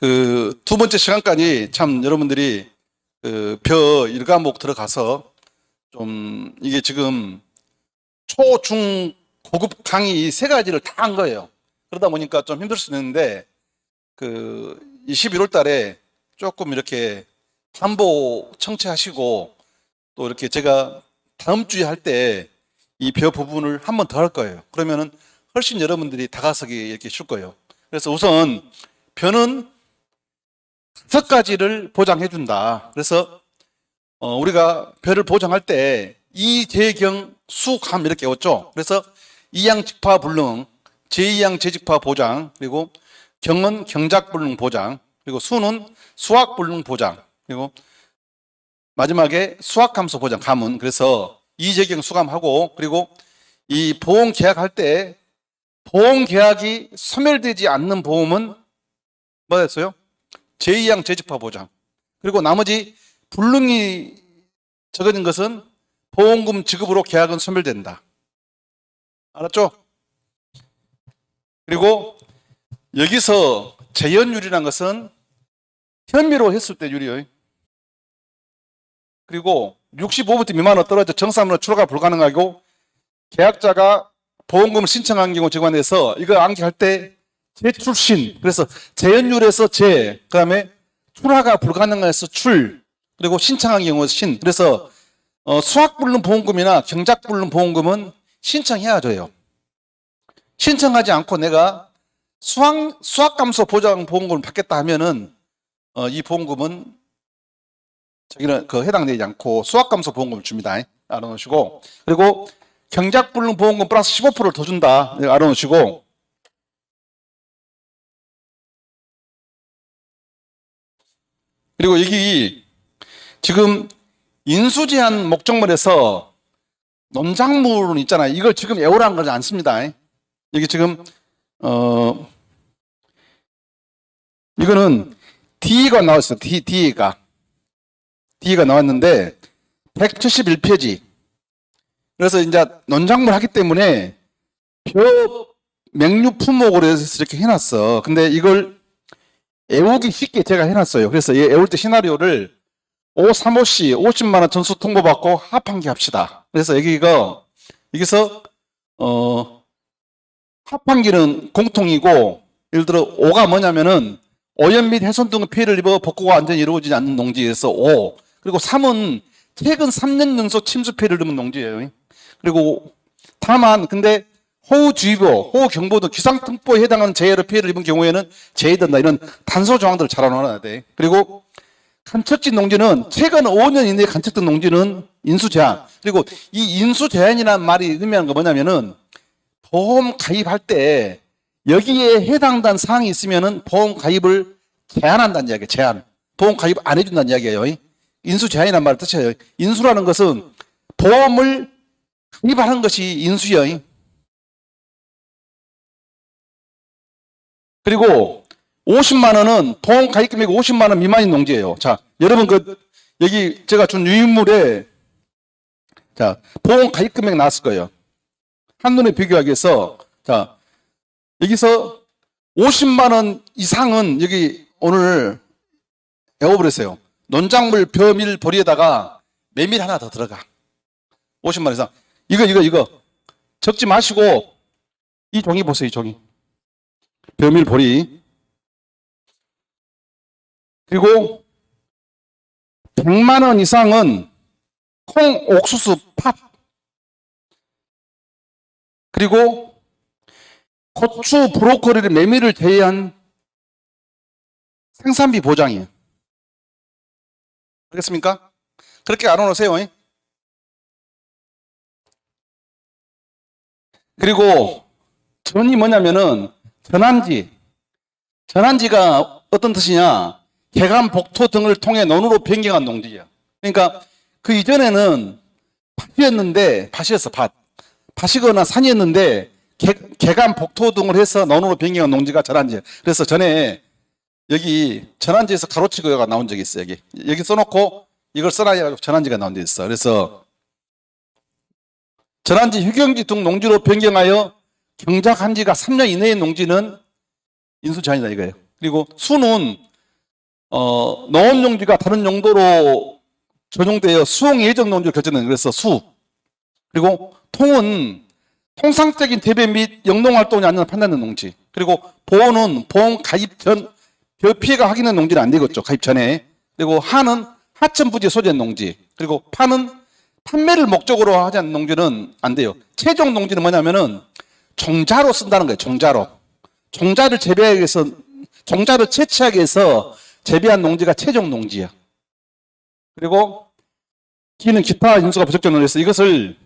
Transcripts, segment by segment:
그 두 번째 시간까지 참 여러분들이 그 벼 1과목 들어가서 좀 이게 지금 초, 중, 고급 강의 이 세 가지를 다 한 거예요. 그러다 보니까 좀 힘들 수 있는데 그 21월 달에 조금 이렇게 반복 청취하시고 또 이렇게 제가 다음 주에 할 때 이 벼 부분을 한 번 더 할 거예요. 그러면은 훨씬 여러분들이 다가서기 이렇게 쉽을 거예요. 그래서 우선 벼는 5가지를 보장해 준다. 그래서 우리가 벼를 보장할 때 이재경 수감 이렇게 외웠죠. 그래서 이양직파 불능, 제2양 재직파 보장, 그리고 경은 경작 불능 보장, 그리고 수는 수학 불능 보장, 그리고 마지막에 수학 감소 보장 감은. 그래서 이재경 수감하고, 그리고 이 보험 계약할 때 보험 계약이 소멸되지 않는 보험은 뭐였어요? 제2양 재직파 보장. 그리고 나머지 불능이 적어진 것은 보험금 지급으로 계약은 소멸된다. 알았죠? 그리고 여기서 재현율이라는 것은 현미로 했을 때 율이에요. 그리고 65% 미만으로 떨어져 정산으로 출하가 불가능하고 계약자가 보험금을 신청한 경우 재관해서 이거 암기할 때 재출신, 그래서 재현율에서 재, 그 다음에 출하가 불가능해서 출, 그리고 신청한 경우 신. 그래서 수학불능 보험금이나 경작불능 보험금은 신청해야 돼요. 신청하지 않고 내가 수학감소 보장 보험금을 받겠다 하면은 이 보험금은 저기는 해당되지 않고 수학감소 보험금을 줍니다. 알아놓으시고, 그리고 경작불능 보험금 플러스 15%를 더 준다. 알아놓으시고, 그리고 여기 지금 인수제한 목적물에서 논작물은 있잖아요. 이걸 지금 외우라는 건 않습니다. 여기 지금 이거는 D가 나왔어요. D가 나왔는데 171페이지. 그래서 이제 논작물 하기 때문에 벼 맹류 품목으로 해서 이렇게 해놨어. 근데 이걸 외우기 쉽게 제가 해놨어요. 그래서 외울 때 시나리오를 535C 50만 원 전수 통보받고 합한기 합시다. 그래서 여기서 합한기는 공통이고, 예를 들어 5가 뭐냐면은 오염 및 훼손 등의 피해를 입어 복구가 완전히 이루어지지 않는 농지에서 5. 그리고 3은 최근 3년 연속 침수 피해를 입은 농지예요. 그리고 다만 근데 호우주의보, 호우경보 등 기상특보에 해당하는 재해로 피해를 입은 경우에는 제외된다. 이런 단서 조항들을 잘 알아놔야 돼. 그리고 간척지 농지는 최근 5년 이내에 간척된 농지는 인수제한. 그리고 이 인수제한이라는 말이 의미하는 거 뭐냐면은 보험 가입할 때 여기에 해당된 사항이 있으면은 보험 가입을 제한한다는 이야기예요. 제한. 보험 가입 안 해준다는 이야기예요. 인수제한이라는 말을 뜻이에요. 인수라는 것은 보험을 가입하는 것이 인수예요. 그리고 50만 원은 보험 가입 금액이 50만 원 미만인 농지예요. 자, 여러분 여기 제가 준 유인물에 자, 보험 가입 금액 나왔을 거예요. 한눈에 비교하기 위해서 자, 여기서 50만 원 이상은 여기 오늘 외워버렸어요. 논작물 벼밀 보리에다가 메밀 하나 더 들어가. 50만 원 이상. 이거 적지 마시고 이 종이 보세요. 이 종이. 벼밀 보리. 그리고 100만 원 이상은 콩, 옥수수, 팥. 그리고 고추, 브로콜리, 메밀을 제외한 생산비 보장이에요. 알겠습니까? 그렇게 알아놓으세요. 그리고 전이 뭐냐면은 전환지가 어떤 뜻이냐? 개간, 복토 등을 통해 논으로 변경한 농지야. 그러니까 그 이전에는 밭이었어, 밭. 밭이거나 산이었는데 개간, 복토 등을 해서 논으로 변경한 농지가 전환지야. 그래서 전에 여기 전환지에서 가로치고가 나온 적이 있어. 여기 써놓고 이걸 써놔야 해가지고 전환지가 나온 데 있어. 그래서 전환지, 휴경지 등 농지로 변경하여 경작한 지가 3년 이내의 농지는 인수제한이다 이거예요. 그리고 수는 농업용지가 다른 용도로 전용되어 수용 예정 농지로 결정되는 그래서 수. 그리고 통은 통상적인 재배 및 영농 활동이 아니라 판단된 농지. 그리고 보호는 보험 가입 전 별 피해가 확인된 농지는 안 되겠죠. 가입 전에. 그리고 하는 하천 부지에 소재된 농지. 그리고 파는 판매를 목적으로 하지 않는 농지는 안 돼요. 최종 농지는 뭐냐면은 종자로 쓴다는 거예요. 종자로. 종자를 재배하기 위해서 종자를 채취하기 위해서 재배한 농지가 최종 농지야. 그리고 기는 기타 인수가 부적절한 해서 이것을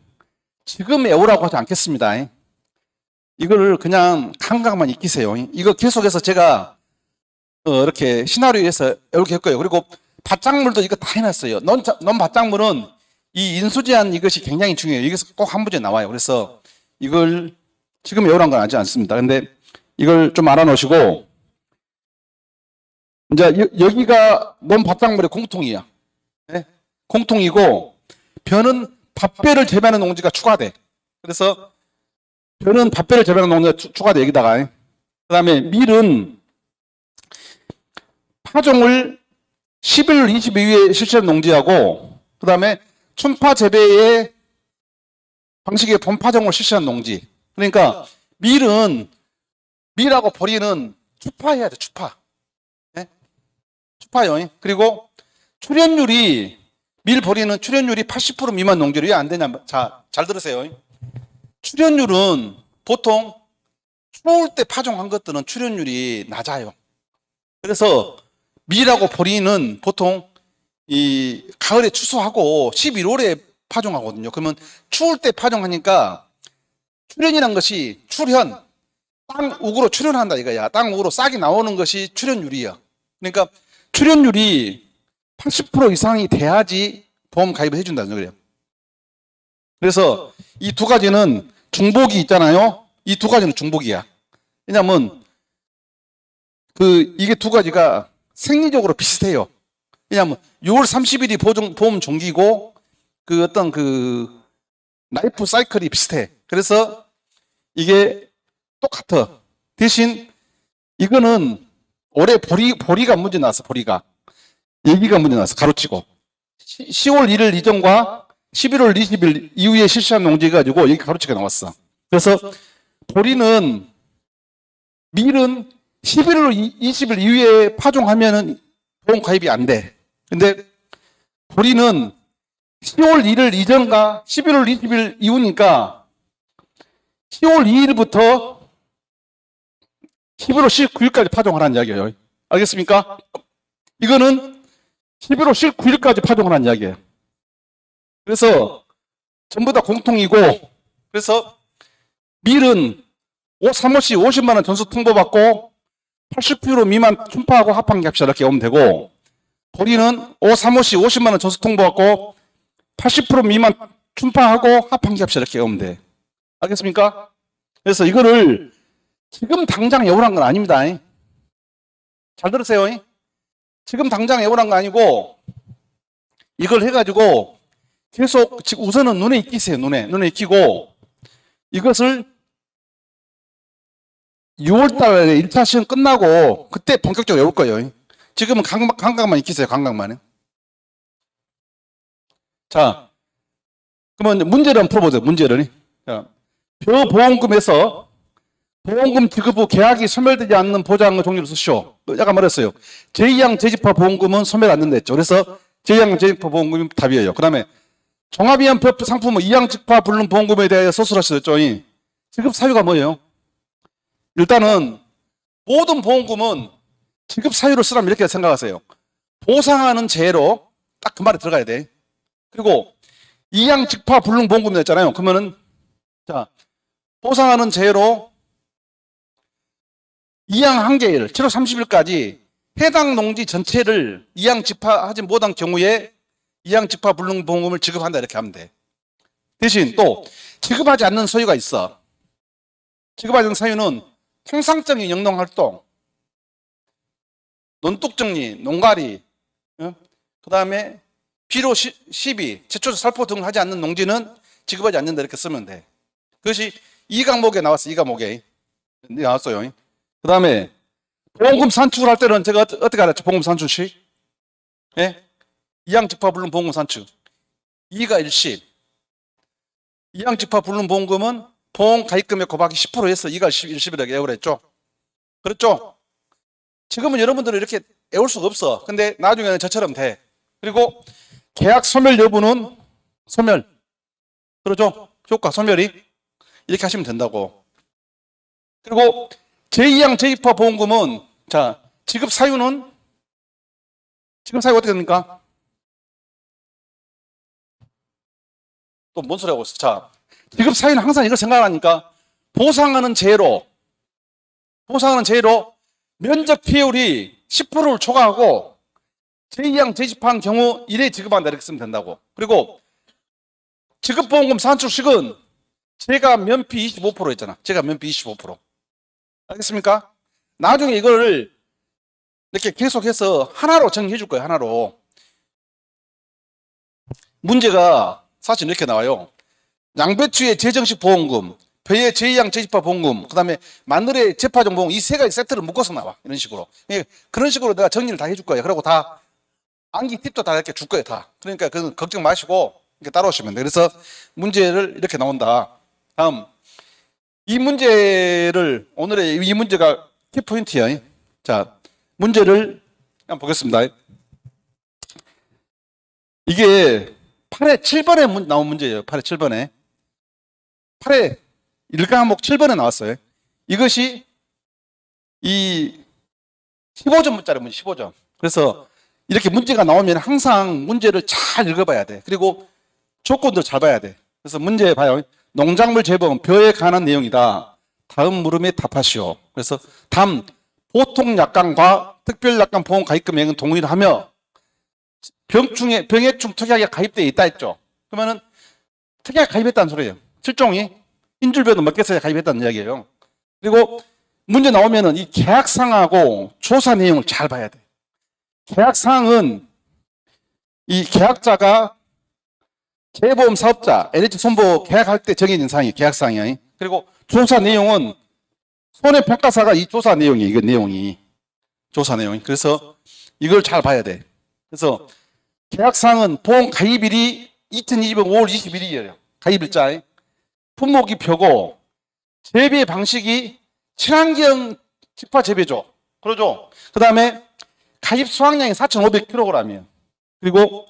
지금 외우라고 하지 않겠습니다. 이거를 그냥 감각만 익히세요. 이거 계속해서 제가 이렇게 시나리오에서 이렇게 할 거예요. 그리고 밭작물도 이거 다 해놨어요. 논 밭작물은 이 인수제한 이것이 굉장히 중요해요. 이것이 꼭 한 문제 나와요. 그래서 이걸 지금 외우란 건 하지 않습니다. 근데 이걸 좀 알아놓으시고 이제 여기가 논 밭작물의 공통이야. 네? 공통이고 벼는 밭벼를 재배하는 농지가 추가돼. 그래서 벼는 밭벼를 재배하는 농지가 추가돼 여기다가. 그다음에 밀은 파종을 11월 22일에 실시한 농지하고 그다음에 춘파 재배의 방식의 본파종을 실시한 농지. 그러니까 밀하고 보리는 추파해야 돼. 추파. 네? 추파요. 그리고 출현율이 밀 보리는 출현율이 80% 미만 농지로 왜 안 되냐? 자, 잘 들으세요. 출현율은 보통 추울 때 파종한 것들은 출현율이 낮아요. 그래서 밀하고 보리는 보통 이 가을에 추수하고 11월에 파종하거든요. 그러면 추울 때 파종하니까 출현이란 것이 출현, 땅 우으로 출현한다 이거야. 땅 우으로 싹이 나오는 것이 출현율이야. 그러니까 출현율이 80% 이상이 돼야지 보험 가입을 해준다는 거예요. 그래서 이 두 가지는 중복이 있잖아요. 이 두 가지는 중복이야. 왜냐하면 이게 두 가지가 생리적으로 비슷해요. 왜냐하면 6월 30일이 보험 종기고 어떤 라이프 사이클이 비슷해. 그래서 이게 똑같아. 대신 이거는 올해 보리가 문제 나왔어. 보리가 여기가 문제 나왔어. 가로치고 10월 1일 이전과 11월 20일 이후에 실시한 농지 가지고 여기 가로치가 나왔어. 그래서 밀은 11월 20일 이후에 파종하면은 보험 가입이 안 돼. 근데 보리는 10월 1일 이전과 11월 20일 이후니까 10월 2일부터 11월 19일까지 파종하라는 이야기예요. 알겠습니까? 이거는 11월 19일까지 파종하라는 이야기예요. 그래서 전부 다 공통이고, 그래서 밀은 3호씨 50만 원 전수 통보받고 80% 미만 춘파하고 합판기 합시다 이렇게 오면 되고, 보리는 3호씨 50만 원 전수 통보받고 80% 미만 춘파하고 합판기 합시다 이렇게 오면 돼. 알겠습니까? 그래서 이거를 지금 당장 외우란 건 아닙니다. 잘 들으세요. 지금 당장 외우란 거 아니고 이걸 해가지고 계속 우선은 눈에 익히세요. 눈에 익히고 이것을 6월달에 1차 시험 끝나고 그때 본격적으로 외울 거예요. 지금은 감각만 익히세요. 감각만. 자, 그러면 문제를 한번 풀어보세요. 문제를. 자, 벼보험금에서 보험금 지급 후 계약이 소멸되지 않는 보장의 종류를 쓰시오. 약간 말했어요. 제2양 재집화 보험금은 소멸 안 된다 했죠. 그래서 제2양 재집화 보험금이 답이에요. 그 다음에 종합이한 상품은 2양 직파 불능 보험금에 대하여 서술하시죠. 지급 사유가 뭐예요? 일단은 모든 보험금은 지급 사유를 쓰라면 이렇게 생각하세요. 보상하는 재해로 딱 그 말이 들어가야 돼. 그리고 2양 직파 불능 보험금이 냈잖아요. 그러면은 자, 보상하는 재해로 2양 한 개일 7월 30일까지 해당 농지 전체를 2양 직파하지 못한 경우에 2양 직파 불능 보험금을 지급한다 이렇게 하면 돼. 대신 또 지급하지 않는 소유가 있어. 지급하지 않는 사유는 통상적인 영농활동, 논뚝정리, 농가리, 그 다음에 비료 시비, 제초제 살포 등을 하지 않는 농지는 지급하지 않는다 이렇게 쓰면 돼. 그것이 이 과목에 나왔어. 이 과목에 나왔어요. 그 다음에 보험금 산출을 할 때는 제가 어떻게 알았죠? 보험금 산출시? 예? 이양직파 불능 보험금 산출. 2가 일시. 이양직파 불능 보험금은 보험 가입금액 곱하기 10%에서 2가 일시비라고 외우라 했죠? 그렇죠? 지금은 여러분들은 이렇게 외울 수가 없어. 근데 나중에는 저처럼 돼. 그리고 계약 소멸 여부는 소멸. 그렇죠? 효과 소멸이 이렇게 하시면 된다고. 그리고 제2양 제2파 보험금은 자 지급 사유는 지급 사유가 어떻게 됩니까? 또 뭔 소리 하고 있어? 자 지급 사유는 항상 이걸 생각하니까 보상하는 제로 면적 피해율이 10%를 초과하고 제2양 제2파인 경우 1회 지급한다 이렇게 쓰면 된다고. 그리고 지급보험금 산출식은 제가 면피 25% 했잖아. 제가 면피 25%. 알겠습니까? 나중에 이걸 이렇게 계속해서 하나로 정리해 줄 거예요. 하나로. 문제가 사실 이렇게 나와요. 양배추의 재정식 보험금, 벼의 제2양 제2파 보험금, 그 다음에 마늘의 재파종 보험금 이 세 가지 세트를 묶어서 나와. 이런 식으로. 그런 식으로 내가 정리를 다 해줄 거예요. 그리고 다 암기 팁도 다 이렇게 줄 거예요. 다. 그러니까 그건 걱정 마시고 이렇게 따라오시면 돼요. 그래서 문제를 이렇게 나온다. 다음. 이 문제를 오늘의 이 문제가 키포인트예요. 자, 문제를 한번 보겠습니다. 이게 8회 7번에 나온 문제예요. 8회 7번에. 8회 1과목 7번에 나왔어요. 이것이 이 15점 문자로 문제 15점. 그래서 이렇게 문제가 나오면 항상 문제를 잘 읽어봐야 돼. 그리고 조건도 잘 봐야 돼. 그래서 문제 봐요. 농작물 재보험 벼에 관한 내용이다. 다음 물음에 답하시오. 그래서 다음 보통 약관과 특별 약관 보험 가입 금액은 동일하며 병해충 특약에 가입되어 있다 했죠. 그러면은 특약에 가입했다는 소리예요. 실종이 인줄배도 먹겠어야 가입했다는 이야기예요. 그리고 문제 나오면은 이 계약상하고 조사 내용을 잘 봐야 돼. 계약상은 이 계약자가 재보험 사업자, LH 손보 계약할 때 정해진 사항이에요. 계약사항이에요. 그리고 조사 내용은 손해평가사가 이 조사 내용이에요. 이거 내용이. 조사 내용이. 그래서 이걸 잘 봐야 돼. 그래서 계약사항은 보험 가입일이 2020년 5월 21일이에요. 가입일자. 품목이 벼고 재배 방식이 친환경 직파 재배죠. 그러죠. 그 다음에 가입 수확량이 4,500kg이에요. 그리고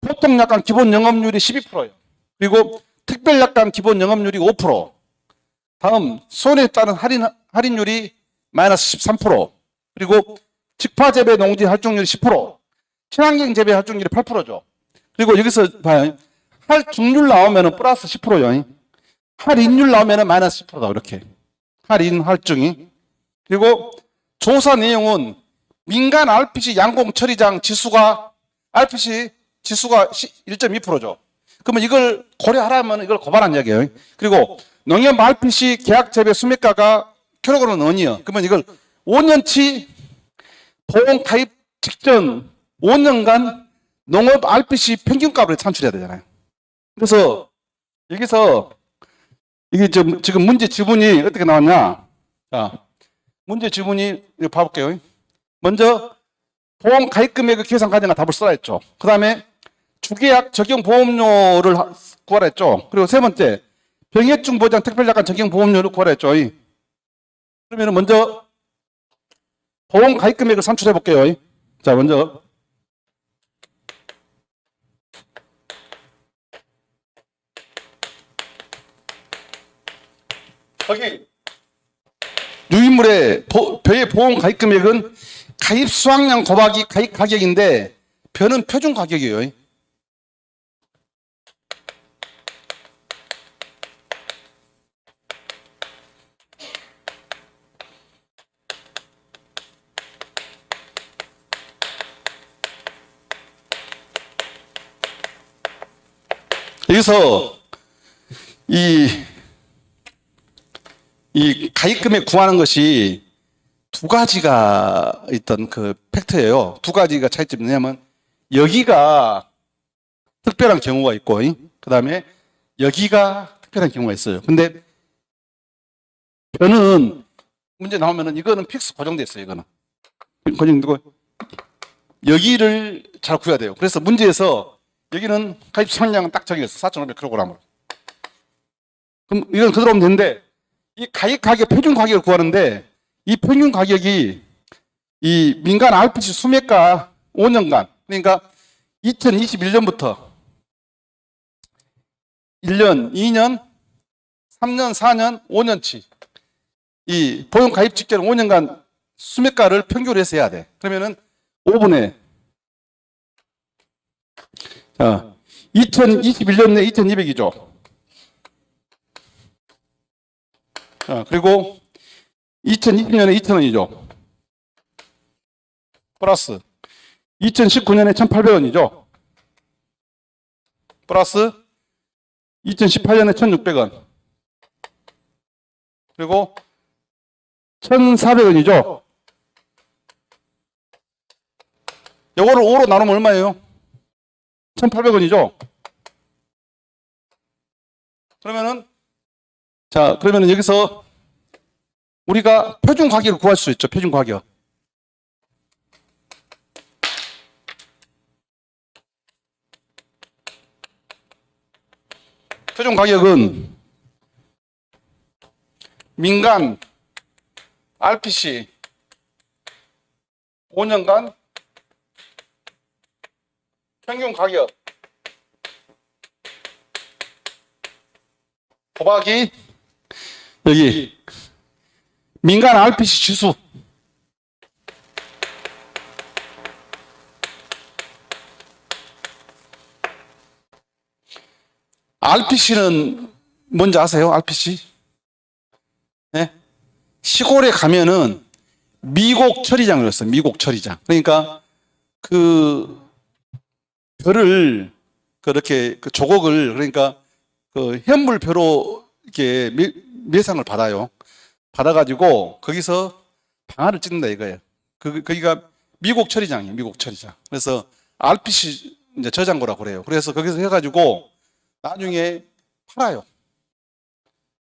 보통 약관 기본 영업률이 12%예요. 그리고 특별 약관 기본 영업률이 5%. 다음 손해에 따른 할인율이 마이너스 13%. 그리고 직파 재배 농지 활동률이 10%. 친환경 재배 활동률이 8%죠. 그리고 여기서 봐요. 할중률 나오면 플러스 10%요. 할인율 나오면 마이너스 10%다. 이렇게. 할인, 할증이. 그리고 조사 내용은 민간 RPC 양공 처리장 지수가 RPC 지수가 1.2%죠. 그러면 이걸 고려하라면 이걸 고발한 이야기예요. 그리고 농협 RPC 계약 재배 수매가가 킬로그램은 원이요. 그러면 이걸 5년치 보험 가입 직전 5년간 농업 RPC 평균값을 산출해야 되잖아요. 그래서 여기서 이게 지금 문제 지문이 어떻게 나왔냐? 자, 문제 지문이 이거 봐볼게요. 먼저 보험 가입 금액의 계산 과정과 답을 써라 했죠. 그 다음에 주계약 적용 보험료를 구하라 했죠. 그리고 세 번째 병해충 보장 특별약관 적용 보험료를 구하라 했죠. 그러면 먼저 보험 가입 금액을 산출해 볼게요. 자, 먼저 여기 유인물의 벼의 보험 가입 금액은 가입 수확량 곱하기 가입 가격인데 벼는 표준 가격이에요. 여기서 이 가입금액 구하는 것이 두 가지가 있던 그 팩트예요. 두 가지가 차이점이 뭐냐면 여기가 특별한 경우가 있고 그 다음에 여기가 특별한 경우가 있어요. 근데 벼는 문제 나오면은 이거는 픽스 고정돼 있어요. 이거는 권익 여기를 잘 구해야 돼요. 그래서 문제에서 여기는 가입 수확량은 딱 정해졌어. 4,500kg으로. 그럼 이건 그대로 하면 되는데 이 가입 가격, 표준 가격을 구하는데 이 평균 가격이 이 민간 RPC 수매가 5년간, 그러니까 2021년부터 1년, 2년, 3년, 4년, 5년치 이 보험 가입 직전 5년간 수매가를 평균해서 해야 돼. 그러면은 5분의 2021년에 2,200이죠. 그리고 2020년에 2,000원이죠. 플러스 2019년에 1,800원이죠. 플러스 2018년에 1,600원. 그리고 1,400원이죠. 요거를 5로 나누면 얼마예요? 1,800원이죠. 그러면은 여기서 우리가 표준 가격을 구할 수 있죠. 표준 가격. 표준 가격은 민간 RPC 5년간 평균 가격 곱하기 여기 민간 RPC 지수 RPC는 뭔지 아세요? RPC? 네? 시골에 가면은 미곡 처리장을 했어요. 미곡 처리장. 그러니까 그 벼를 그렇게 그 조곡을 그러니까 그 현물벼로 이렇게 매상을 받아요. 받아가지고 거기서 방아를 찍는다 이거예요. 거기가 미곡 처리장이에요. 미곡 처리장. 그래서 RPC 이제 저장고라고 그래요. 그래서 거기서 해가지고 나중에 팔아요.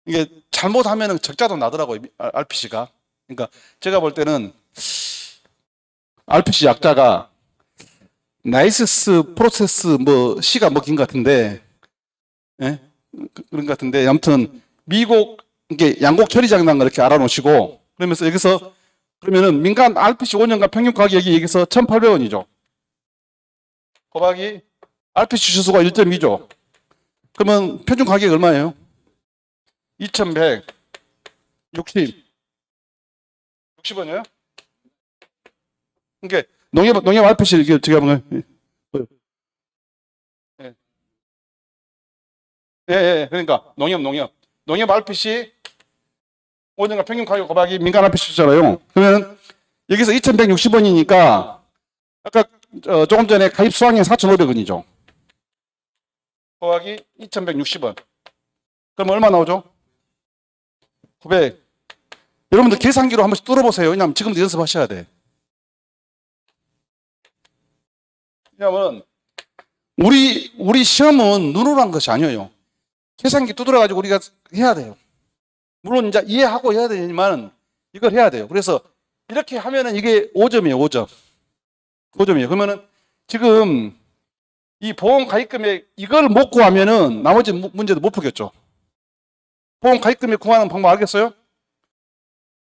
이게 잘못하면 적자도 나더라고요. RPC가. 그러니까 제가 볼 때는 RPC 약자가 나이시스 프로세스 뭐 C가 먹힌 것 같은데, 예? 그런 것 같은데, 아무튼 미국 이게 양곡 처리장난 걸 이렇게 알아놓으시고, 그러면서 여기서 그러면은 민간 RPC 5년간 평균 가격이 여기서 1,800원이죠. 곱하기 RPC 주수가 1.2죠. 그러면 표준 가격이 얼마예요? 2,160원이에요? 그러니까 농협 RPC 이게 제가 보면 그러니까 농협 RPC 5년간 평균 가격 곱하기 민간 RPC 주잖아요. 그러면 여기서 2,160원이니까 아까 조금 전에 가입 수확량 4,500원이죠. 곱하기 2,160원. 그럼 얼마 나오죠? 900. 여러분들 계산기로 한 번씩 뚫어보세요. 왜냐하면 지금도 연습하셔야 돼. 왜냐하면 우리 시험은 눈으로 한 것이 아니에요. 계산기 두드려가지고 우리가 해야 돼요. 물론 이제 이해하고 해야 되지만 이걸 해야 돼요. 그래서 이렇게 하면은 이게 5점이에요. 5점. 5점이에요. 그러면은 지금 이 보험 가입 금액 이걸 못 구하면은 나머지 문제도 못 풀겠죠. 보험 가입 금액 구하는 방법 알겠어요?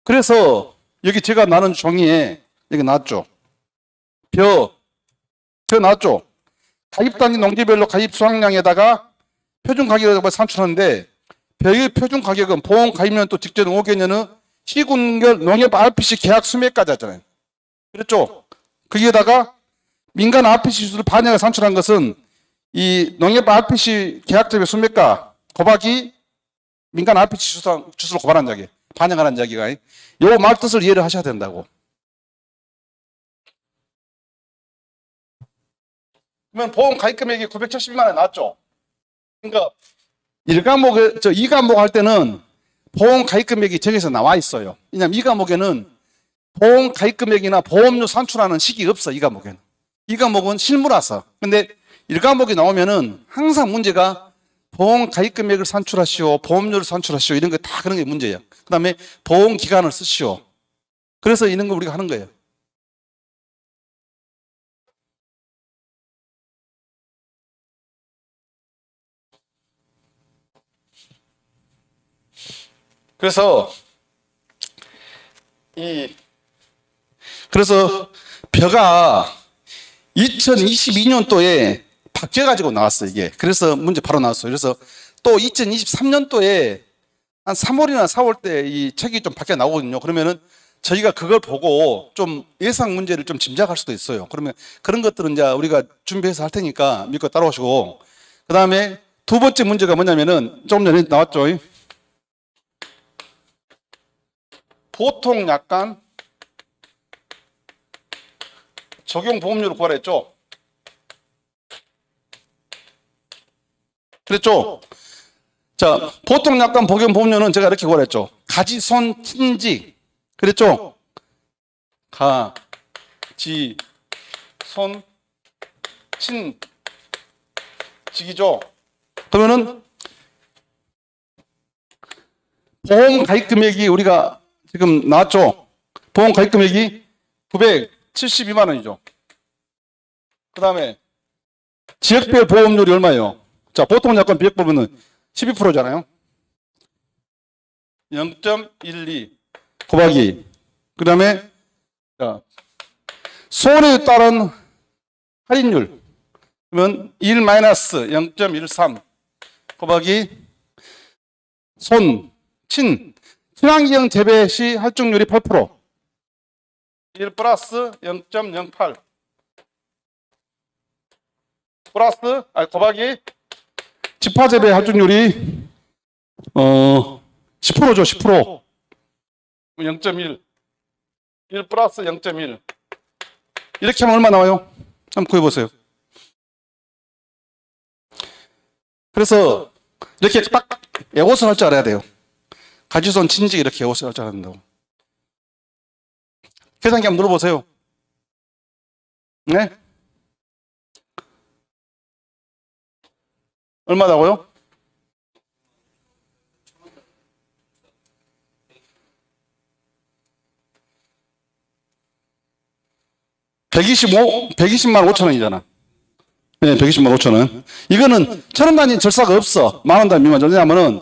그래서 여기 제가 나눈 종이에 여기 나왔죠. 벼 나왔죠. 가입 단위 농지별로 가입 수확량에다가 표준 가격을 산출하는데 벼의 표준 가격은 보험 가입년 또 직전 5개년의 시군별 농협 RPC 계약 수매가지 잖아요. 그렇죠? 거기에다가 민간 RPC 지수를 반영해 산출한 것은 이 농협 RPC 계약점의 수매가 곱하기 민간 RPC 지수를 고발한 자기, 반영하는 자기가 요 말 뜻을 이해를 하셔야 된다고. 그러면 보험 가입 금액이 970만 원 나왔죠? 그러니까 1과목, 2과목 할 때는 보험 가입 금액이 정해서 나와 있어요. 왜냐하면 2과목에는 보험 가입 금액이나 보험료 산출하는 식이 없어, 2과목에는. 2과목은 실무라서. 근데 1과목이 나오면은 항상 문제가 보험 가입 금액을 산출하시오, 보험료를 산출하시오, 이런 거 다 그런 게 문제예요. 그 다음에 보험 기간을 쓰시오. 그래서 이런 거 우리가 하는 거예요. 그래서 그래서 벼가 2022년도에 바뀌어가지고 나왔어요, 이게. 그래서 문제 바로 나왔어요. 그래서 또 2023년도에 한 3월이나 4월 때 이 책이 좀 바뀌어 나오거든요. 그러면은 저희가 그걸 보고 좀 예상 문제를 좀 짐작할 수도 있어요. 그러면 그런 것들은 이제 우리가 준비해서 할 테니까 믿고 따라오시고. 그 다음에 두 번째 문제가 뭐냐면은 조금 전에 나왔죠. 보통 약관 적용 보험료를 구하라 했죠. 그랬죠? 자, 보통 약관 적용 보험료는 제가 이렇게 구하라 했죠. 가지손 친지. 그랬죠? 가지손 친직이죠. 그러면은 보험 가입 금액이 우리가 지금 나왔죠? 보험 가입 금액이 972만 원이죠. 그 다음에 지역별 보험료율이 얼마예요? 자, 보통 약관 비액 보면은 12%잖아요. 0.12 곱하기. 그 다음에 손해에 따른 할인율. 그러면 1-0.13 곱하기 친환경 재배 시 할증률이 8%. 1 플러스 0.08 플러스 곱하기 집화재배 할증률이 10%죠. 10% 0.1 1 플러스 0.1 이렇게 하면 얼마 나와요? 한번 구해보세요. 그래서 이렇게 딱 에고선 할 줄 알아야 돼요. 가지손 친직 이렇게 에고선 할 줄 알아야 된다고. 계산기 한번 눌러보세요. 네? 얼마다고요? 120만 5천 원이잖아. 네, 120만 5천 원. 이거는 1,000원 단위 절사가 없어. 10,000원 단위 미만. 왜냐하면은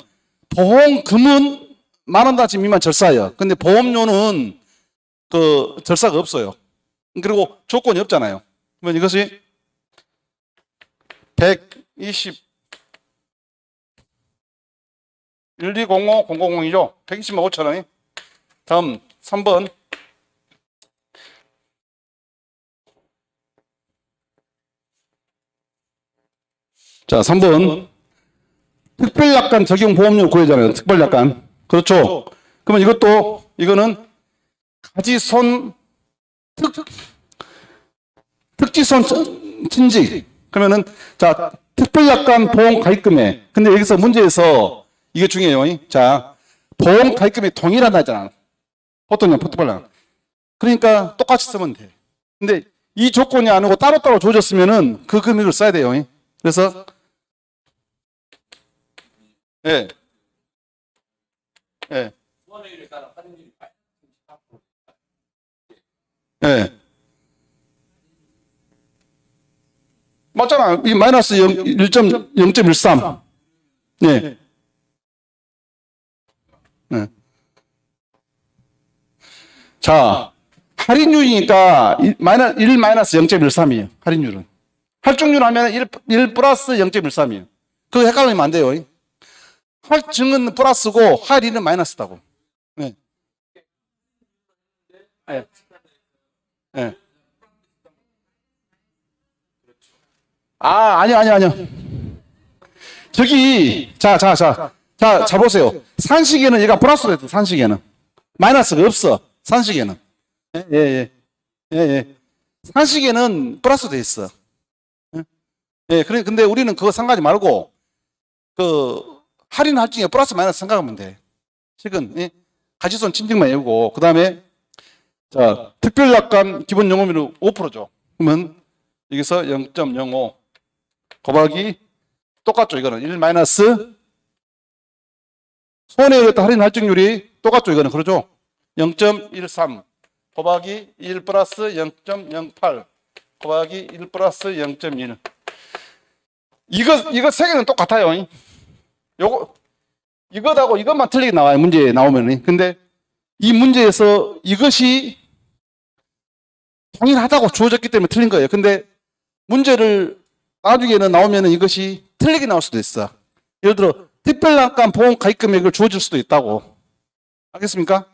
보험금은 10,000원 단위 미만 절사예요. 근데 보험료는 그 절사가 없어요. 그리고 조건이 없잖아요. 그러면 이것이 120 1205000이죠. 120만 5천 원이. 다음 3번. 자, 3번. 특별약관 적용 보험료 구해잖아요. 특별약관. 그렇죠. 그러면 이거는 가지손 특지손 친직. 그러면은 자, 특별약관 보험 가입금액. 근데 여기서 문제에서 이게 중요해요. 자, 보험 가입금액이 동일하다 했잖아. 보통은 특별약관. 그러니까 똑같이 쓰면 돼. 근데 이 조건이 아니고 따로따로 주어졌으면은 그 금액을 써야 돼요. 그래서 예. 예. 예. 맞잖아. 이 마이너스 0.13. 예. 예. 자, 할인율이니까 1 마이너스 0.13이에요. 할인율은. 할증률 하면 1 플러스 0.13이에요. 그거 헷갈리면 안 돼요. 할증은 플러스고 할인은 마이너스다고. 네. 네. 네. 아니요. 저기, 자, 보세요. 산식에는 얘가 플러스로 했어, 산식에는. 마이너스가 없어, 산식에는. 예. 산식에는 플러스 돼 있어. 예, 근데 우리는 그거 생각하지 말고, 할인 할증에 플러스 마이너스 생각하면 돼. 식은, 가지손 친직만 외우고, 그 다음에, 자, 특별약관 기본 영업률은 5%죠. 그러면, 여기서 0.05 곱하기, 똑같죠, 이거는. 1 마이너스, 손해율에 할인 할증률이 똑같죠, 이거는. 그러죠? 0.13 곱하기 1 플러스 0.08 곱하기 1 플러스 0.1. 이거 세 개는 똑같아요. 요거 이것하고 이것만 틀리게 나와요. 문제에 나오면. 근데 이 문제에서 이것이 당연하다고 주어졌기 때문에 틀린 거예요. 근데 문제를 나중에는 나오면 이것이 틀리게 나올 수도 있어. 예를 들어 특별난감 보험 가입 금액을 주어질 수도 있다고. 알겠습니까?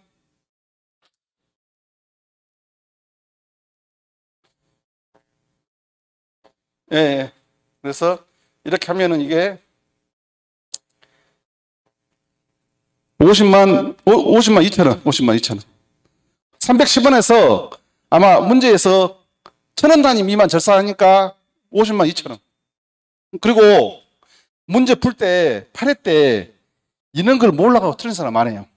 예, 예. 그래서 이렇게 하면은 이게 50만 2천 원, 50만 2천 원. 310원에서 아마 문제에서 1,000원 단위 미만 절사하니까 50만 2천 원. 그리고 문제 풀 때, 8회 때 이런 걸 몰라가고 틀린 사람 많아요.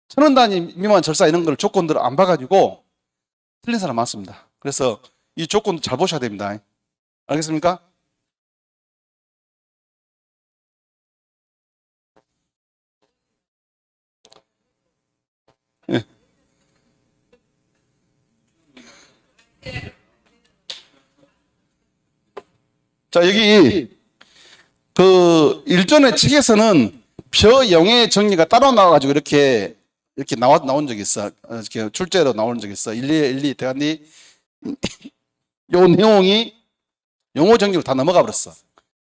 1,000원 단위 미만 절사 이런 걸 조건들을 안 봐가지고 틀린 사람 많습니다. 그래서 이 조건도 잘 보셔야 됩니다. 알겠습니까? 예. 자, 여기 그 일전의 책에서는 벼영의 정리가 따로 나와가지고 이렇게 나온 적이 있어. 이렇게 출제로 나오는 적이 있어. 1, 2 대간디 요 내용이 용어 정리로 다 넘어가 버렸어.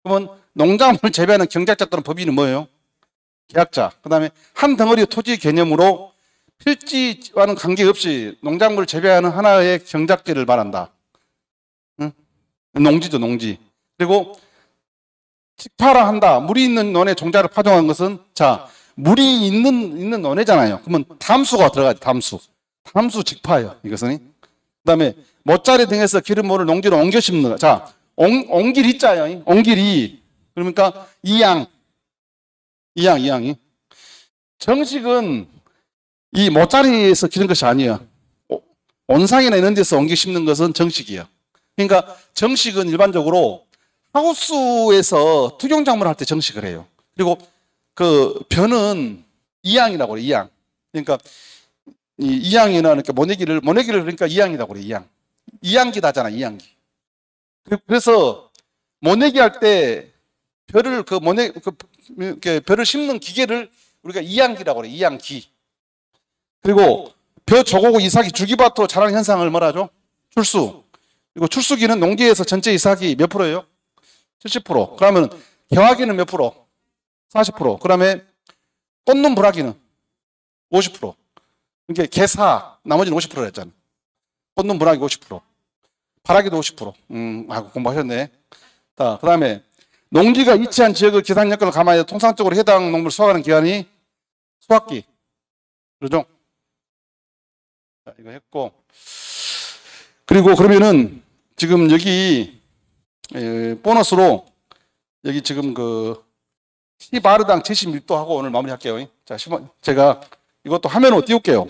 그러면 농작물 재배하는 경작자 또는 법인은 뭐예요? 계약자. 그 다음에 한 덩어리 토지 개념으로 필지와는 관계없이 농작물을 재배하는 하나의 경작지를 말한다. 응? 농지죠, 농지. 그리고 직파라 한다. 물이 있는 논에 종자를 파종한 것은, 자, 물이 있는 논에잖아요. 그러면 담수가 들어가죠, 담수. 담수 직파예요, 이것은. 그 다음에 모짜리 등에서 기름모를 농지로 옮겨 심는 거. 자, 옮길 이자요. 옮길이. 그러니까 이양이. 정식은 이 모짜리에서 기른 것이 아니에요. 온상이나 이런 데서 옮겨 심는 것은 정식이에요. 그러니까 정식은 일반적으로 하우스에서 투경작물을 할 때 정식을 해요. 그리고 그 벼는 이양이라고 그래요. 이양. 그러니까 이양이나 그러니까 모내기를 그러니까 이양이라고 그래요. 이양기다잖아. 이양기. 그래서 모내기 할 때 벼를 벼를 심는 기계를 우리가 이양기라고 그래요. 이양기. 그리고 벼 조고고 이삭이 줄기밭으로 자라는 현상을 뭐라 하죠? 출수. 그리고 출수기는 농지에서 전체 이삭이 몇 프로예요? 70%. 그러면 개화기는 몇 프로? 40%. 그다음에 꽃눈 불화기는 50%. 이게 개사 나머지는 50%라 했잖아. 꽃눈 불화기 50%. 발화기도 50%. 공부하셨네. 자, 그다음에 농지가 이치한 지역의 기상 여건을 감안해서 통상적으로 해당 농물을 수확하는 기간이 수확기. 그러죠? 자, 이거 했고. 그리고 그러면은 지금 여기 보너스로 여기 지금 그 시바르당 76도 하고 오늘 마무리할게요. 자, 제가 이것도 화면으로 띄울게요.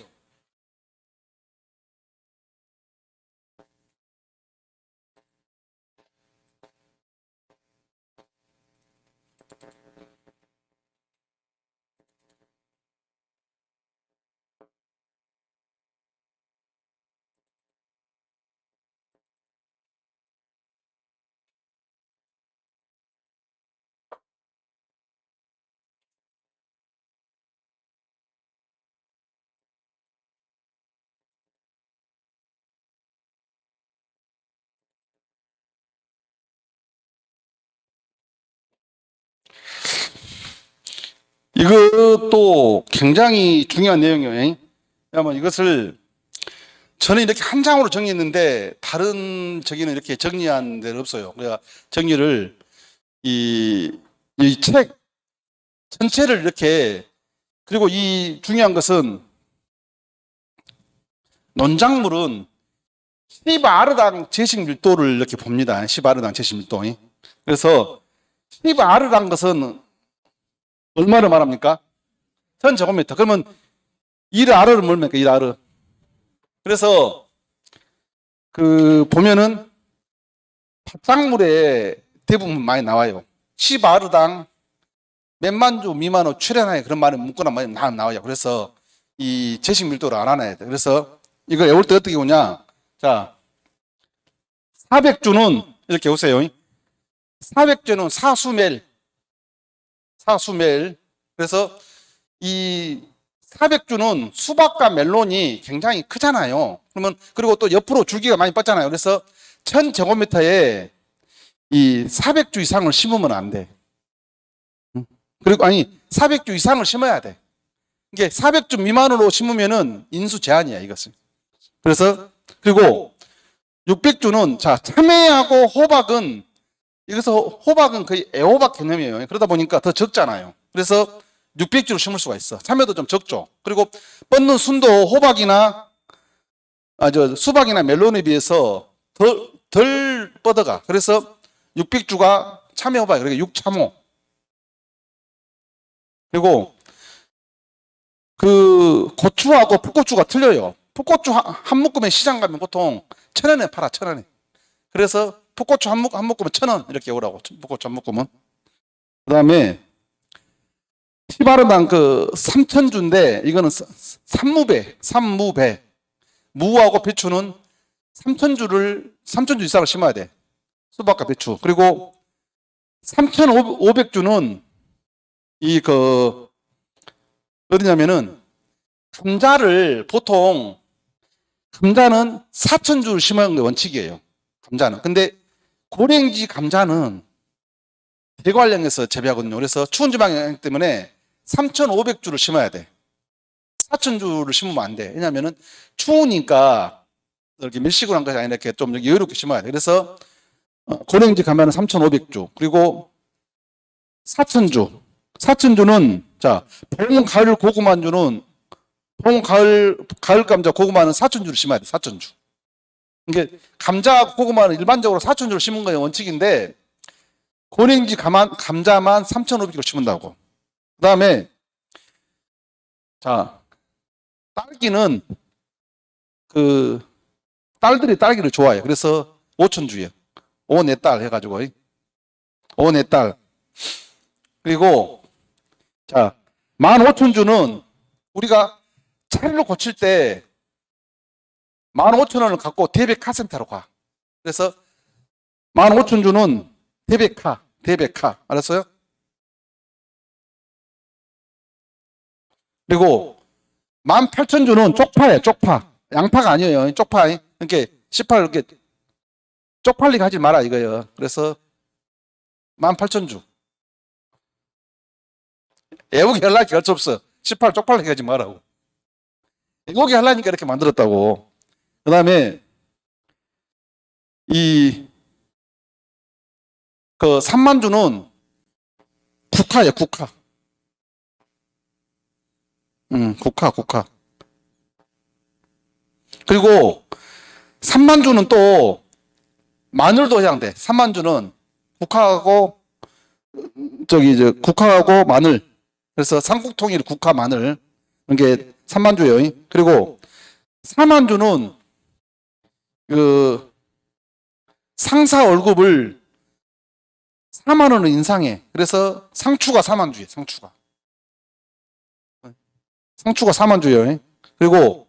이것도 굉장히 중요한 내용이에요. 왜냐하면 이것을 저는 이렇게 한 장으로 정리했는데 다른 저기는 이렇게 정리한 데는 없어요. 그러니까 정리를 이 책 전체를 이렇게 그리고 이 중요한 것은 논작물은 10R당 제식 밀도를 이렇게 봅니다. 10R당 제식 밀도. 그래서 10R란 것은 얼마를 말합니까? 1000제곱미터. 그러면 1R은 뭡니까? 1R. 그래서 그 보면은 밭작물에 대부분 많이 나와요. 10R당 몇만 주 미만으로 출현하여 그런 말은 문구나 많이 나와요. 그래서 이 제식 밀도를 알아놔야 돼. 그래서 이걸 외울 때 어떻게 오냐? 자, 400주는 이렇게 오세요. 400주는 사수멜. 그래서 이 400주는 수박과 멜론이 굉장히 크잖아요. 그러면 그리고 또 옆으로 줄기가 많이 뻗잖아요. 그래서 1000제곱미터에 이 400주 이상을 심으면 안 돼. 그리고 아니 400주 이상을 심어야 돼. 이게 400주 미만으로 심으면은 인수 제한이야 이것은. 그래서 그리고 600주는 자 참외하고 호박은 여기서 호박은 거의 애호박 개념이에요. 그러다 보니까 더 적잖아요. 그래서 600주를 심을 수가 있어. 참외도 좀 적죠. 그리고 뻗는 순도 호박이나 수박이나 멜론에 비해서 덜 뻗어가. 그래서 600주가 참외 호박, 그러니까 6참호. 그리고 그 고추하고 풋고추가 틀려요. 풋고추 한 묶음에 시장 가면 보통 1,000원에 팔아, 1,000원에. 그래서 풋고추 한 묶음은 1,000원 이렇게 오라고. 풋고추 한 묶음은. 그 다음에 시바르당 그 3,000주인데 이거는 삼무배. 무하고 배추는 3,000주 이상을 심어야 돼. 수박과 배추. 그리고 3,500주는 어디냐면은 감자를 보통 감자는 4,000주를 심는 게 원칙이에요. 감자는. 근데 고랭지 감자는 대관령에서 재배하거든요. 그래서 추운 지방의 영향 때문에 3,500주를 심어야 돼. 4,000주를 심으면 안 돼. 왜냐면은 추우니까 이렇게 밀식으로 한 것이 아니라 이렇게 좀 여유롭게 심어야 돼. 그래서 고랭지 감자는 3,500주. 그리고 4,000주. 4,000주는 자, 봄, 가을, 고구마주는 봄, 가을 감자, 고구마는 4,000주를 심어야 돼. 4,000주. 이게 감자, 고구마는 일반적으로 4,000주를 심은 거의 원칙인데 고랭지 감자만 3,500주를 심는다고. 그 다음에 자, 딸기는 딸들이 딸기를 좋아해요. 그래서 5,000주예요. 5, 4딸 해가지고 5, 4딸. 그리고 자, 15,000주는 우리가 차를 고칠 때 15,000원을 갖고 대백카센터로 가. 그래서 15,000주는 대백카. 알았어요? 그리고 18,000주는 쪽파예요, 쪽파. 양파가 아니에요, 쪽파. 이렇게 18, 이렇게 쪽팔리게 하지 마라, 이거예요. 그래서 18,000주. 애국이 하려니까 할 수 없어. 18 쪽팔리게 하지 말라고. 애국이 하려니까 이렇게 만들었다고. 그 다음에, 3만주는 국화예요, 국화. 국화. 그리고 3만주는 또 마늘도 해당돼. 3만주는 국화하고 국화하고 마늘. 그래서 삼국통일 국화 마늘. 이게 3만주예요. 그리고 4만주는 상사 월급을 4만 원을 인상해. 그래서 상추가 4만주예요. 상추가 4만주예요. 그리고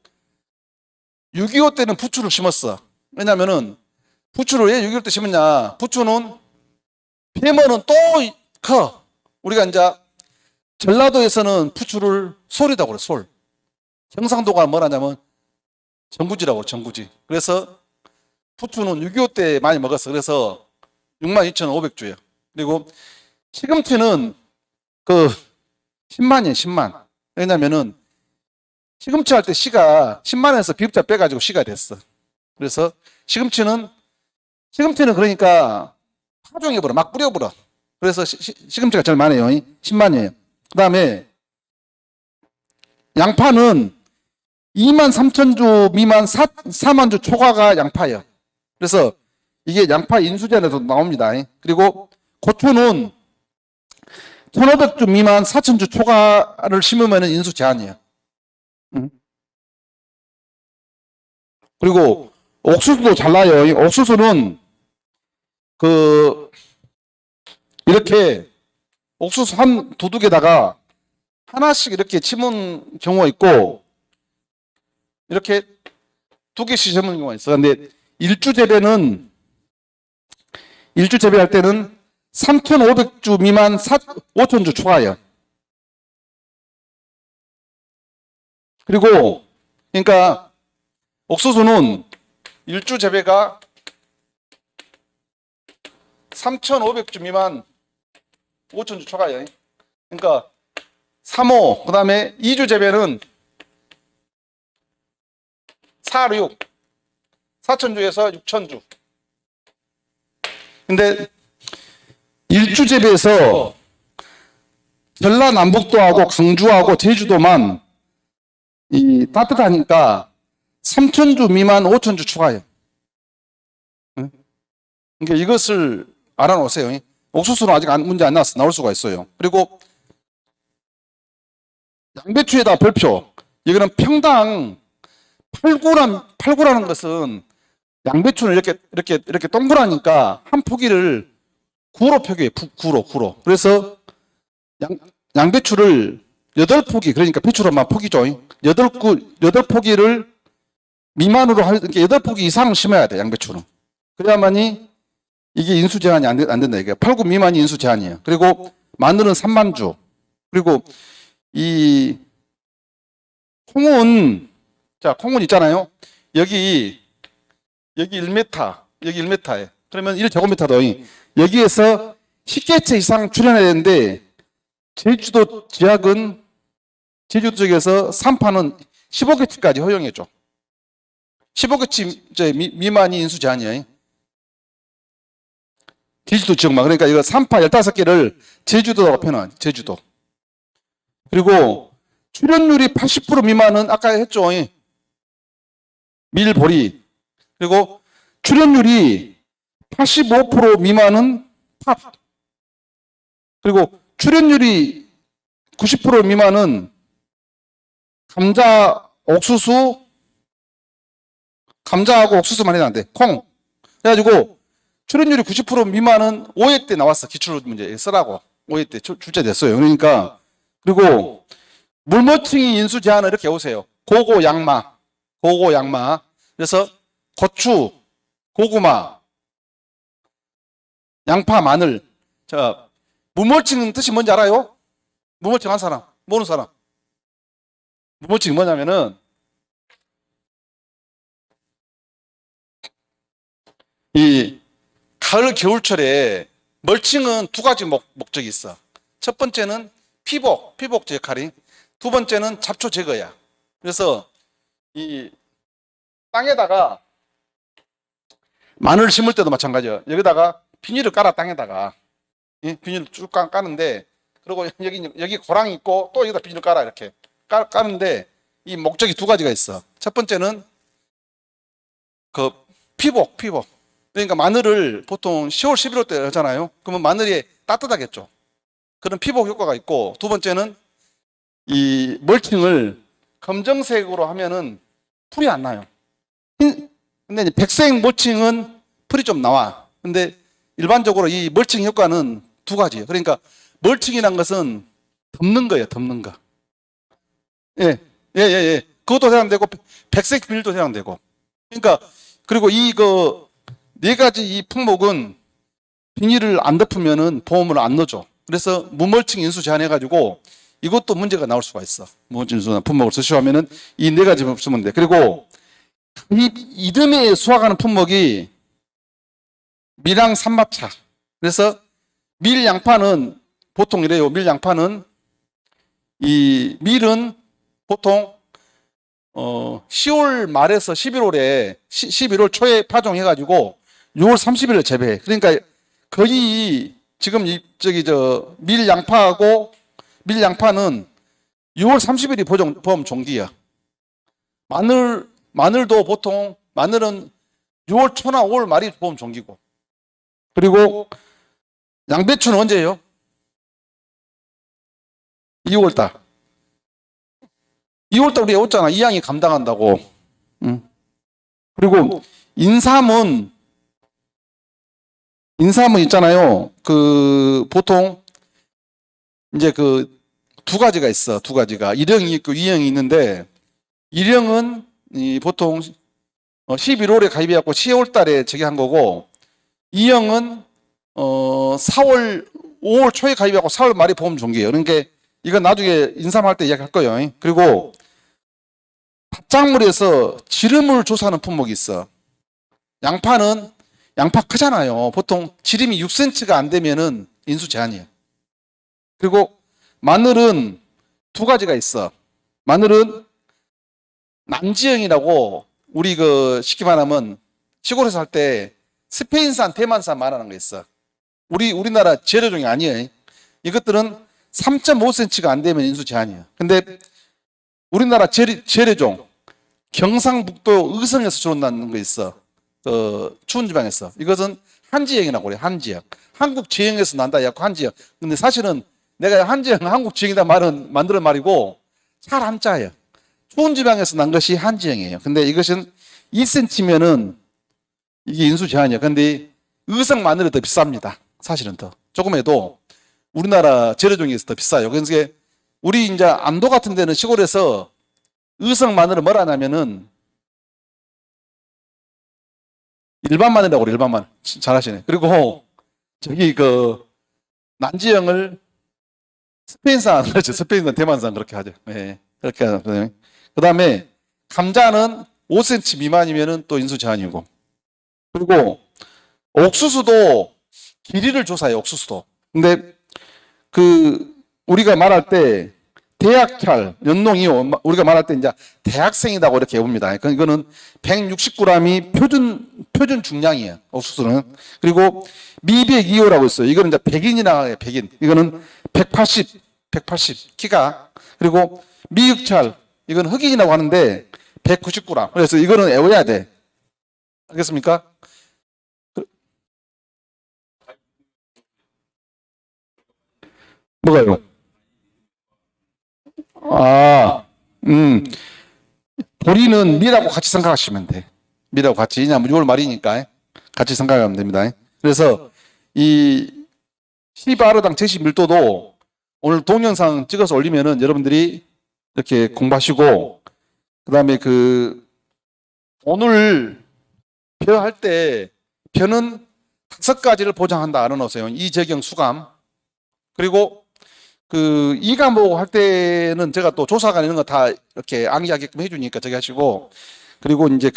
6.25 때는 부추를 심었어. 왜냐면은 부추를 왜 6.25 때 심었냐? 부추는 배면은 또 커. 우리가 이제 전라도에서는 부추를 솔이라고 그래, 솔. 경상도가 뭐라냐면 전구지라고, 전구지. 그래서 부추는 6.25 때 많이 먹었어. 그래서 62,500주예요. 그리고 시금치는 10만이에요, 10만. 왜냐면은 시금치 할 때 씨가 10만원에서 비읍자 빼가지고 씨가 됐어. 그래서 시금치는 그러니까 파종해버려, 막 뿌려버려. 그래서 시금치가 제일 많아요. 10만이에요. 그 다음에 양파는 23,000주 미만 4만주 초과가 양파예요. 그래서 이게 양파 인수제한에도 나옵니다. 그리고 고추는 1,500주 미만 4,000주 초과를 심으면 인수 제한이에요. 그리고 옥수수도 잘나요. 옥수수는 이렇게 옥수수 한 도둑에다가 하나씩 이렇게 심은 경우가 있고 이렇게 2개씩 심은 경우가 있어요. 근데 일주 재배할 때는 3,500주 미만 5,000주 초과예요. 그리고 그러니까 옥수수는 일주 재배가 3,500주 미만 5,000주 초과예요. 그러니까 3호, 그 다음에 2주 재배는 4, 6, 4,000주에서 6,000주. 근데 1주 재배에서 전라남북도하고 강주하고 제주도만 이 따뜻하니까 3,000주 미만 5,000주 초과해요. 그러니까 이것을 알아놓으세요. 옥수수는 아직 문제 안 나왔어. 나올 수가 있어요. 그리고 양배추에다 별표. 이거는 평당 8구라는 것은 양배추는 이렇게 동그라니까 한 포기를 9로 표기해요. 9로. 그래서 양배추를 8포기, 그러니까 배추로만 포기죠. 8포기를 미만으로 할, 8포기 이상 심어야 돼, 양배추는. 그래야만이 이게 인수 제한이 안 된다. 이게 8구 미만이 인수 제한이에요. 그리고 마늘은 3만 주. 그리고 이 콩은, 자, 콩은 있잖아요. 여기 1m, 여기 1m에. 그러면 1제곱미터도 여기에서 10개체 이상 출현해야 되는데, 제주도 지역은, 제주도 쪽에서 산파는 15개체까지 허용해줘. 15개체 미만이 인수 제한이에요. 제주도 지역만. 그러니까 이거 산파 15개를 제주도라고 표현하죠. 제주도. 그리고 출현율이 80% 미만은 아까 했죠. 밀, 보리. 그리고 출현율이 85% 미만은 팥. 그리고 출현율이 90% 미만은 감자, 옥수수, 감자하고 옥수수만 해도 안 돼. 콩. 그래가지고 출현율이 90% 미만은 5회 때 나왔어. 기출 문제 쓰라고. 5회 때 출제됐어요. 그러니까 그리고 물모층이 인수 제한을 이렇게 해오세요. 고고 양마. 그래서 고추, 고구마, 양파, 마늘. 자, 물모층 뜻이 뭔지 알아요? 물모층 한 사람, 모르는 사람. 물모층이 뭐냐면은 이 가을 겨울철에 멀칭은 두 가지 목적이 있어. 첫 번째는 피복 역할이. 두 번째는 잡초 제거야. 그래서 이 땅에다가 마늘 심을 때도 마찬가지야. 여기다가 비닐을 깔아, 땅에다가. 비닐을 쭉 까는데, 그리고 여기 고랑이 있고 또 여기다 비닐을 깔아, 이렇게 까는데 이 목적이 두 가지가 있어. 첫 번째는 그 피복. 그러니까 마늘을 보통 10월, 11월 때 하잖아요. 그러면 마늘이 따뜻하겠죠. 그런 피복 효과가 있고, 두 번째는 이 멀칭을 검정색으로 하면은 풀이 안 나요. 근데 이제 백색 멀칭은 풀이 좀 나와. 근데 일반적으로 이 멀칭 효과는 두 가지예요. 그러니까 멀칭이란 것은 덮는 거예요. 덮는 거. 예. 그것도 해당되고 백색 비닐도 해당되고. 그러니까 그리고 이거 네 가지 이 품목은 비닐을 안 덮으면은 보험을 안 넣어줘. 그래서 무멀칭 인수 제한해가지고 이것도 문제가 나올 수가 있어. 무멀칭 인수 품목을 쓰시면은 이 네 가지 쓰면 돼. 그리고 이 이듬해 수확하는 품목이 밀양 산마차. 그래서 밀 양파는 보통 이래요. 밀 양파는 이 밀은 보통 10월 말에서 11월 초에 파종해가지고 6월 30일에 재배해. 그러니까 거의 지금 밀 양파는 6월 30일이 보험 종기야. 마늘도 보통 마늘은 6월 초나 5월 말이 보험 종기고. 그리고 양배추는 언제예요? 2월달. 2월달 우리 외웠잖아. 이양이 감당한다고. 그리고 인삼은 있잖아요. 그 보통 이제 그 두 가지가 있어. 두 가지가 일형이 있고 이형이 있는데, 일형은 보통 11월에 가입해갖고 10월 달에 저기 한 거고, 이형은 5월 초에 가입하고 4월 말에 보험 종기예요. 그러니까 이건 나중에 인삼할 때 이야기할 거예요. 그리고 밭작물에서 지름을 조사하는 품목이 있어. 양파는 양파 크잖아요. 보통 지름이 6cm가 안 되면은 인수 제한이에요. 그리고 마늘은 두 가지가 있어. 마늘은 남지형이라고 우리 쉽게 말하면 시골에서 할 때 스페인산, 대만산 말하는 거 있어. 우리나라 재래종이 아니에요. 이것들은 3.5cm가 안 되면 인수 제한이에요. 근데 우리나라 재래종 경상북도 의성에서 주로 나는 거 있어. 추운 지방에서. 이것은 한지형이라고 그래요. 한지형. 한국 지형에서 난다 해갖고 한지형. 근데 사실은 내가 한지형, 한국 지형이다 말은 만드는 말이고 잘 안 짜요. 추운 지방에서 난 것이 한지형이에요. 근데 이것은 2cm면은 이게 인수 제한이에요. 근데 의성 마늘이 더 비쌉니다. 사실은 더. 조금해도 우리나라 재래종에서 더 비싸요. 그래서 우리 이제 안도 같은 데는 시골에서 의성 마늘을 뭐라 하냐면은 일반 마늘이라고 그래요. 일반 마늘. 잘하시네. 그리고 저기 난지형을 스페인산, 그렇죠. 스페인산, 대만산 그렇게 하죠. 네, 그렇게 하죠. 그 다음에 감자는 5cm 미만이면은 또 인수 제한이고. 그리고 옥수수도 길이를 조사해요. 옥수수도. 근데 우리가 말할 때 대학철, 연농이요. 우리가 말할 때 이제 대학생이라고 이렇게 봅니다. 이거는 160g이 표준 중량이에요. 옥수수는. 그리고 미백 2호라고 있어요. 이거는 이제 백인이라고 해요. 백인. 이거는 180 키가. 그리고 미육철, 이건 흑인이라고 하는데 190g. 그래서 이거는 외워야 돼. 알겠습니까? 뭐가요? 아, 보리는 미라고 같이 생각하시면 돼. 미라고 같이. 왜냐면 6월 말이니까 같이 생각하면 됩니다. 그래서 이 시바르당 제시 밀도도 오늘 동영상 찍어서 올리면은 여러분들이 이렇게 공부하시고, 그 다음에 오늘 벼 할 때 벼는 5가지를 보장한다 알아놓으세요. 이재경 수감. 그리고 이 과목 할 때는 제가 또 조사관 이런 거 다 이렇게 암기하게끔 해주니까 저기 하시고, 그리고 이제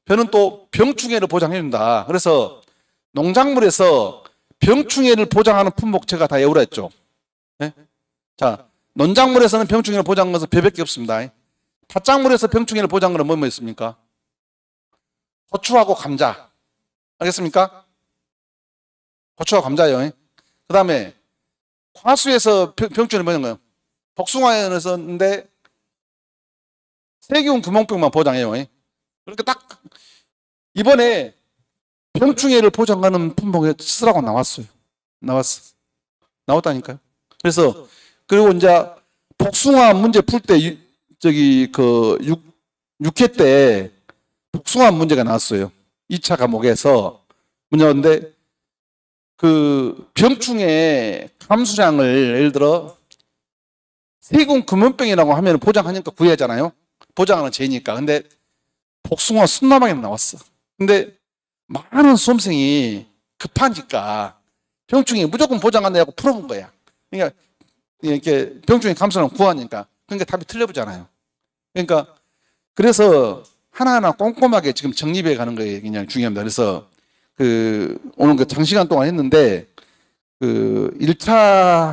벼는 또 병충해를 보장해준다. 그래서 농작물에서 병충해를 보장하는 품목 제가 다 외우라 했죠. 네? 자, 논작물에서는 병충해를 보장하는 것은 벼밖에 없습니다. 밭작물에서 병충해를 보장하는 건 뭐 있습니까? 고추하고 감자. 알겠습니까? 고추하고 감자요. 그 다음에 과수에서 병충해를 보장하는 거예요. 복숭아에서인데 세균 구멍병만 보장해요. 그렇게 딱 이번에 병충해를 보장하는 품목에 쓰라고 나왔어요. 나왔다니까요. 그래서 그리고 이제 복숭아 문제 풀 때 저기 6회 때 복숭아 문제가 나왔어요. 2차 과목에서 문제인데 병충해 감수량을 예를 들어 세균 금연병이라고 하면 보장하니까 구해야잖아요. 보장하는 죄니까. 근데 복숭아 순나방에 나왔어. 근데 많은 수험생이 급하니까 병충해 무조건 보장한다고 풀어본 거야. 그러니까 이렇게 병충해 감수량 구하니까. 그러니까 답이 틀려보잖아요. 그러니까 그래서 하나하나 꼼꼼하게 지금 정립해 가는 게 그냥 중요합니다. 그래서 오늘 장시간 동안 했는데 1차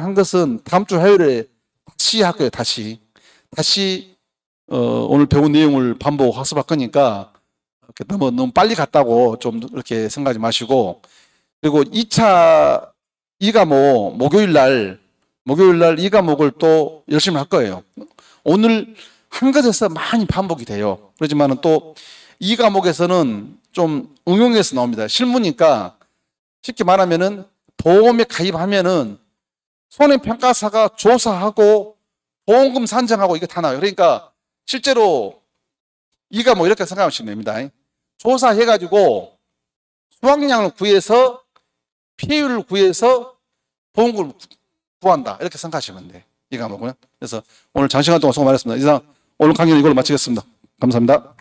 한 것은 다음 주 화요일에 다시 할 거예요. 다시 오늘 배운 내용을 반복 학습할 거니까 너무 빨리 갔다고 좀 이렇게 생각하지 마시고, 그리고 2차 2과목 목요일 날 2과목을 또 열심히 할 거예요. 오늘 한 것에서 많이 반복이 돼요. 그렇지만은 또 2과목에서는 좀 응용해서 나옵니다. 실무니까 쉽게 말하면은 보험에 가입하면은 손해평가사가 조사하고 보험금 산정하고 이게 다 나와요. 그러니까 실제로 2과목 이렇게 생각하시면 됩니다. 조사해가지고 수확량을 구해서 피해율을 구해서 보험금을 구한다. 이렇게 생각하시면 돼. 이 과목은. 그래서 오늘 장시간 동안 수고 많으셨습니다. 이상 오늘 강의는 이걸로 마치겠습니다. 감사합니다.